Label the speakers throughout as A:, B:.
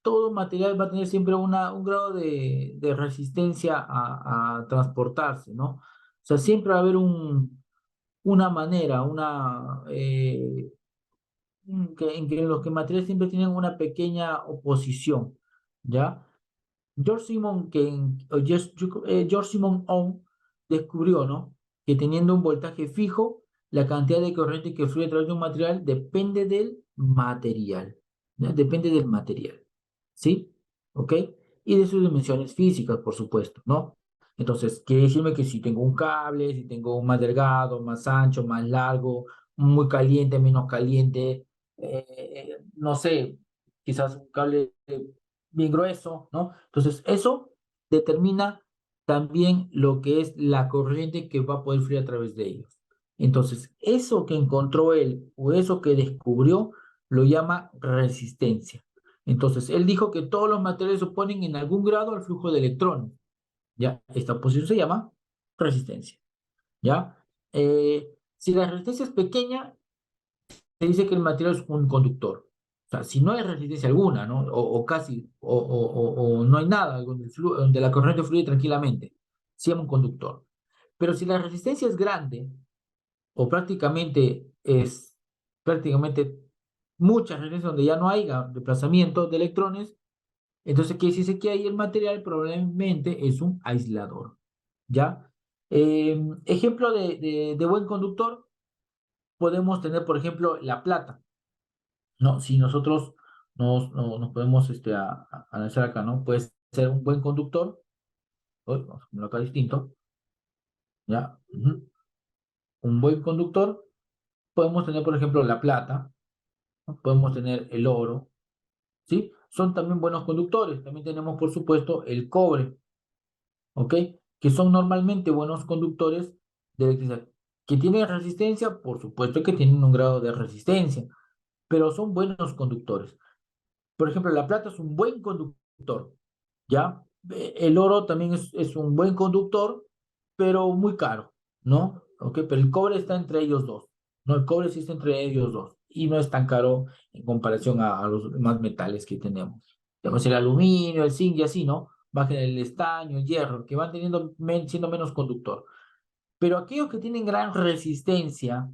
A: todo material va a tener siempre un grado de resistencia a transportarse, ¿no? O sea, siempre va a haber una manera, en que los que materiales siempre tienen una pequeña oposición, ¿ya? George Simon Ohm descubrió, ¿no? Que teniendo un voltaje fijo, la cantidad de corriente que fluye a través de un material depende del material, ¿ya? Depende del material, ¿sí? ¿Ok? Y de sus dimensiones físicas, por supuesto, ¿no? Entonces, quiere decirme que si tengo un cable, si tengo un más delgado, más ancho, más largo, muy caliente, menos caliente, no sé, quizás un cable bien grueso, ¿no? Entonces, eso determina también lo que es la corriente que va a poder fluir a través de ellos. Entonces, eso que encontró él o eso que descubrió lo llama resistencia. Entonces, él dijo que todos los materiales se oponen en algún grado al flujo de electrones. ¿Ya? Esta posición se llama resistencia. ¿Ya? Si la resistencia es pequeña, se dice que el material es un conductor. O sea, si no hay resistencia alguna, ¿no? O casi, o no hay nada donde la corriente fluye tranquilamente, se llama un conductor. Pero si la resistencia es grande, o prácticamente mucha resistencia donde ya no haya desplazamiento de electrones, entonces quiere decirse que ahí el material probablemente es un aislador, ¿ya? Ejemplo de buen conductor, podemos tener, por ejemplo, la plata. No, si nosotros nos podemos analizar acá, ¿no? Puede ser un buen conductor, uy, vamos a ponerlo acá distinto, ¿ya? Un buen conductor, podemos tener, por ejemplo, la plata, ¿no? Podemos tener el oro, ¿sí? Son también buenos conductores. También tenemos, por supuesto, el cobre, ¿ok? Que son normalmente buenos conductores de electricidad. ¿Que tienen resistencia? Por supuesto que tienen un grado de resistencia, pero son buenos conductores. Por ejemplo, la plata es un buen conductor, ¿ya? El oro también es un buen conductor, pero muy caro, ¿no? ¿Ok? Pero el cobre está entre ellos dos, ¿no? El cobre sí está entre ellos dos y no es tan caro en comparación a los demás metales que tenemos. Tenemos el aluminio, el zinc y así, ¿no? Bajen el estaño, el hierro, que van siendo menos conductor. Pero aquellos que tienen gran resistencia,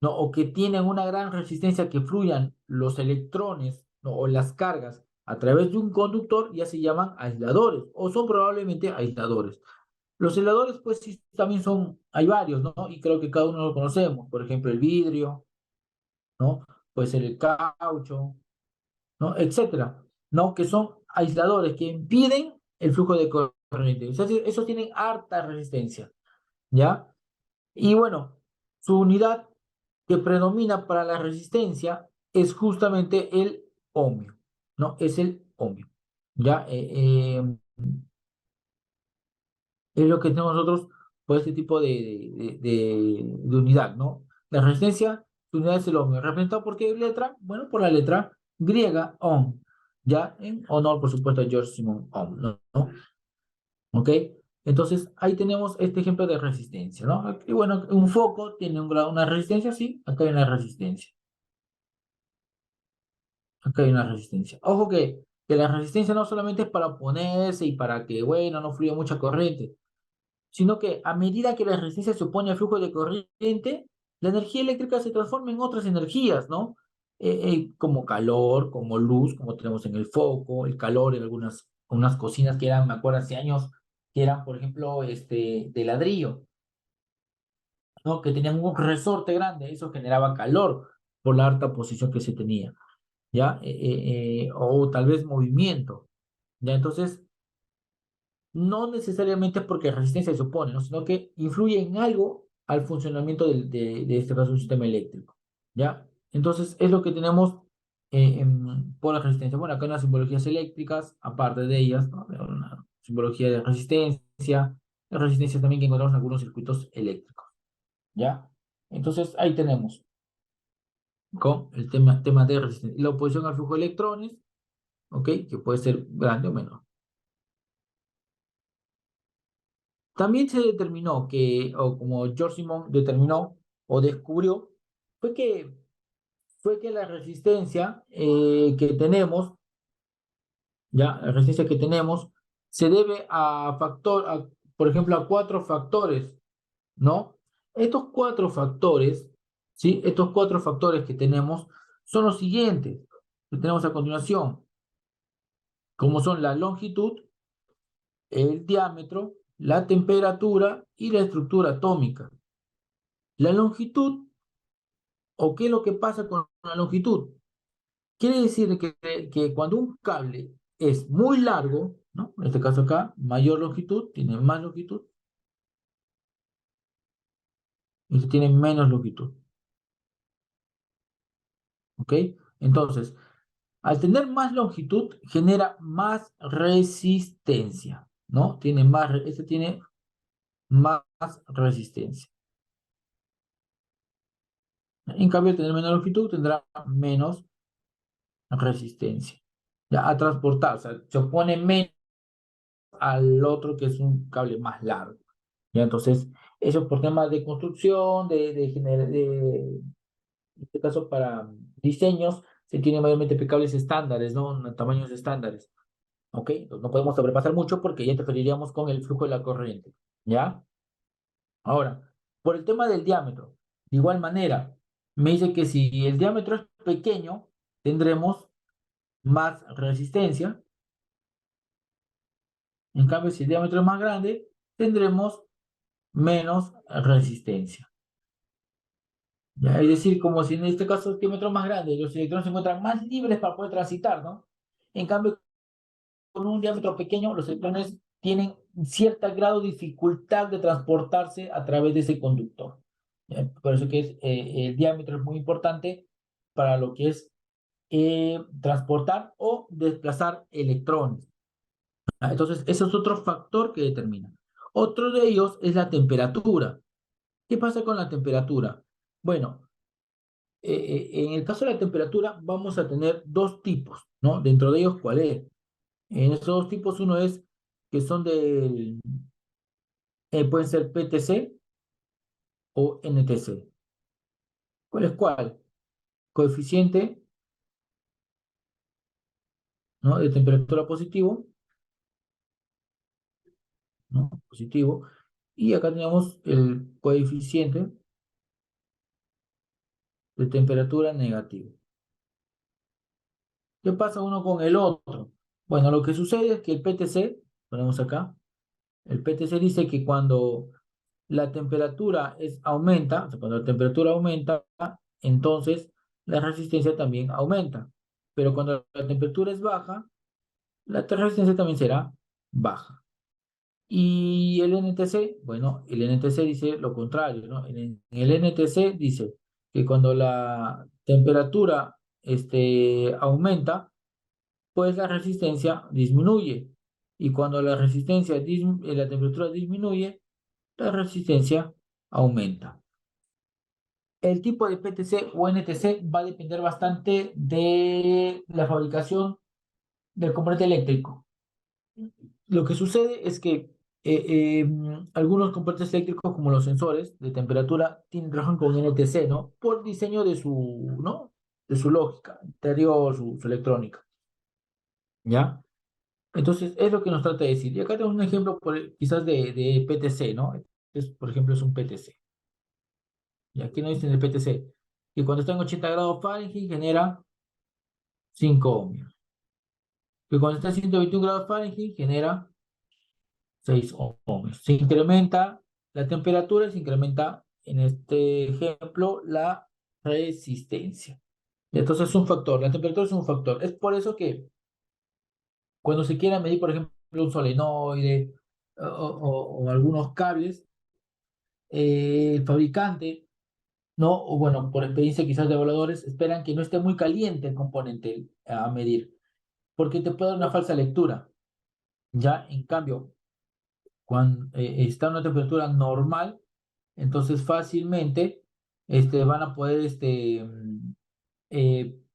A: ¿no? O que tienen una gran resistencia que fluyan los electrones, ¿no? O las cargas a través de un conductor, ya se llaman aisladores, o son probablemente aisladores. Los aisladores, pues sí, también hay varios, ¿no? Y creo que cada uno lo conocemos. Por ejemplo, el vidrio, ¿no? Puede ser el caucho, ¿no? Etcétera, ¿no? Que son aisladores que impiden el flujo de corriente. O sea, esos tienen harta resistencia, ¿ya? Y bueno, su unidad que predomina para la resistencia es justamente el ohmio, ¿no? Es el ohmio, ¿ya? Es lo que tenemos nosotros por este tipo de unidad, ¿no? La resistencia, su unidad es el ohmio. ¿Representado por qué letra? Bueno, por la letra griega, ohm, ¿ya? En honor, por supuesto, a George Simon Ohm, ¿no? ¿Ok? Entonces, ahí tenemos este ejemplo de resistencia, ¿no? Y bueno, un foco tiene un grado, una resistencia, sí, acá hay una resistencia. Acá hay una resistencia. Ojo que la resistencia no solamente es para oponerse y para que, bueno, no fluya mucha corriente, sino que a medida que la resistencia se opone al flujo de corriente, la energía eléctrica se transforma en otras energías, ¿no? Como calor, como luz, como tenemos en el foco, el calor en unas cocinas que eran, me acuerdo hace años, que eran, por ejemplo, de ladrillo, ¿no? Que tenían un resorte grande, eso generaba calor por la alta posición que se tenía, ¿ya? O tal vez movimiento, ¿ya? Entonces, no necesariamente es porque resistencia se opone, ¿no? Sino que influye en algo al funcionamiento de este caso un sistema eléctrico, ¿ya? Entonces, es lo que tenemos por la resistencia. Bueno, acá hay unas simbologías eléctricas, aparte de ellas, ¿no? Una simbología de resistencia también que encontramos en algunos circuitos eléctricos, ¿ya? Entonces, ahí tenemos con el tema de resistencia. Y la oposición al flujo de electrones, ¿ok? Que puede ser grande o menor. También se determinó que, o como George Simon determinó o descubrió, fue que, fue que la resistencia que tenemos ya, la resistencia que tenemos se debe por ejemplo, a cuatro factores, ¿no? Estos cuatro factores, ¿sí? Estos cuatro factores que tenemos son los siguientes que tenemos a continuación, como son la longitud, el diámetro, la temperatura y la estructura atómica. La longitud, ¿o qué es lo que pasa con la longitud? Quiere decir que cuando un cable es muy largo, ¿no? En este caso acá, mayor longitud, tiene más longitud, y este tiene menos longitud, ¿ok? Entonces, al tener más longitud, genera más resistencia, ¿no? Este tiene más resistencia. En cambio, al tener menos longitud, tendrá menos resistencia. Ya, a transportar, o sea, se opone menos al otro que es un cable más largo. ¿Ya? Entonces, eso por temas de construcción, en este caso para diseños, se tienen mayormente cables estándares, ¿no? Tamaños estándares. ¿Ok? Entonces, no podemos sobrepasar mucho porque ya interferiríamos con el flujo de la corriente. ¿Ya? Ahora, por el tema del diámetro, de igual manera, me dice que si el diámetro es pequeño, tendremos más resistencia. En cambio, si el diámetro es más grande, tendremos menos resistencia. ¿Ya? Es decir, como si en este caso el diámetro es más grande, los electrones se encuentran más libres para poder transitar, ¿no? En cambio, con un diámetro pequeño, los electrones tienen cierto grado de dificultad de transportarse a través de ese conductor. ¿Ya? Por eso que el diámetro es muy importante para lo que es transportar o desplazar electrones. ¿Ya? Entonces, ese es otro factor que determina. Otro de ellos es la temperatura. ¿Qué pasa con la temperatura? Bueno, en el caso de la temperatura vamos a tener dos tipos, ¿no? Dentro de ellos, ¿cuál es? En estos dos tipos, uno es que son pueden ser PTC o NTC. ¿Cuál es cuál? Coeficiente, ¿no? De temperatura positivo, ¿no? Positivo. Y acá tenemos el coeficiente de temperatura negativo. ¿Qué pasa uno con el otro? Bueno, lo que sucede es que el PTC, ponemos acá, el PTC dice que cuando la temperatura aumenta, o sea, cuando la temperatura aumenta, entonces la resistencia también aumenta. Pero cuando la temperatura es baja, la resistencia también será baja. Y el NTC, bueno, el NTC dice lo contrario, ¿no? En el NTC dice que cuando la temperatura aumenta, pues la resistencia disminuye. Y cuando la temperatura disminuye, la resistencia aumenta. El tipo de PTC o NTC va a depender bastante de la fabricación del componente eléctrico. Lo que sucede es que algunos componentes eléctricos, como los sensores de temperatura, trabajan con NTC, ¿no? Por diseño ¿no? De su lógica interior, su electrónica, ¿ya? Entonces, es lo que nos trata de decir. Y acá tenemos un ejemplo quizás de PTC, ¿no? Por ejemplo, es un PTC. Y aquí nos dicen el PTC, que cuando está en 80 grados Fahrenheit genera 5 ohmios. Que cuando está en 121 grados Fahrenheit genera 6 ohmios. Se incrementa la temperatura, se incrementa, en este ejemplo, la resistencia. Entonces es un factor, la temperatura es un factor. Es por eso que cuando se quiera medir, por ejemplo, un solenoide o algunos cables, el fabricante, ¿no? O bueno, por experiencia quizás de evaluadores, esperan que no esté muy caliente el componente a medir, porque te puede dar una falsa lectura. Ya, en cambio, cuando está a una temperatura normal, entonces fácilmente van a poder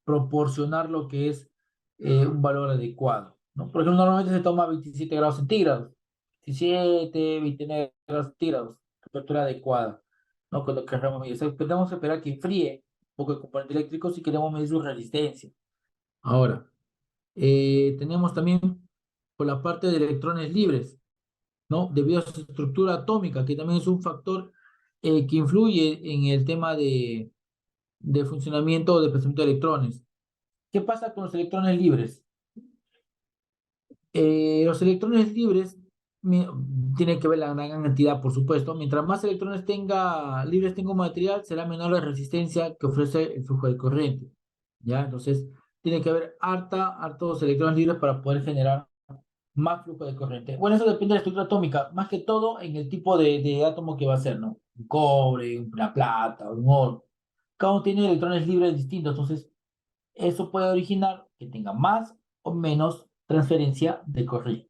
A: proporcionar lo que es un valor adecuado, ¿no? Por ejemplo, normalmente se toma 27 grados centígrados, 17, 29 grados centígrados, temperatura adecuada, ¿no? Cuando queremos medir. O sea, tenemos que esperar que enfríe un poco el componente eléctrico si queremos medir su resistencia. Ahora, Tenemos también por la parte de electrones libres, ¿no? Debido a su estructura atómica, que también es un factor que influye en el tema de funcionamiento o de desplazamiento de electrones. ¿Qué pasa con los electrones libres? Los electrones libres mi- tienen que ver la gran cantidad, por supuesto. Mientras más electrones libres tenga un material, será menor la resistencia que ofrece el flujo de corriente. ¿Ya? Entonces, tiene que haber hartos electrones libres para poder generar más flujo de corriente. Bueno, eso depende de la estructura atómica, más que todo en el tipo de átomo que va a ser, ¿no? Un cobre, una plata, un oro. Cada uno tiene electrones libres distintos, entonces eso puede originar que tenga más o menos transferencia de corriente.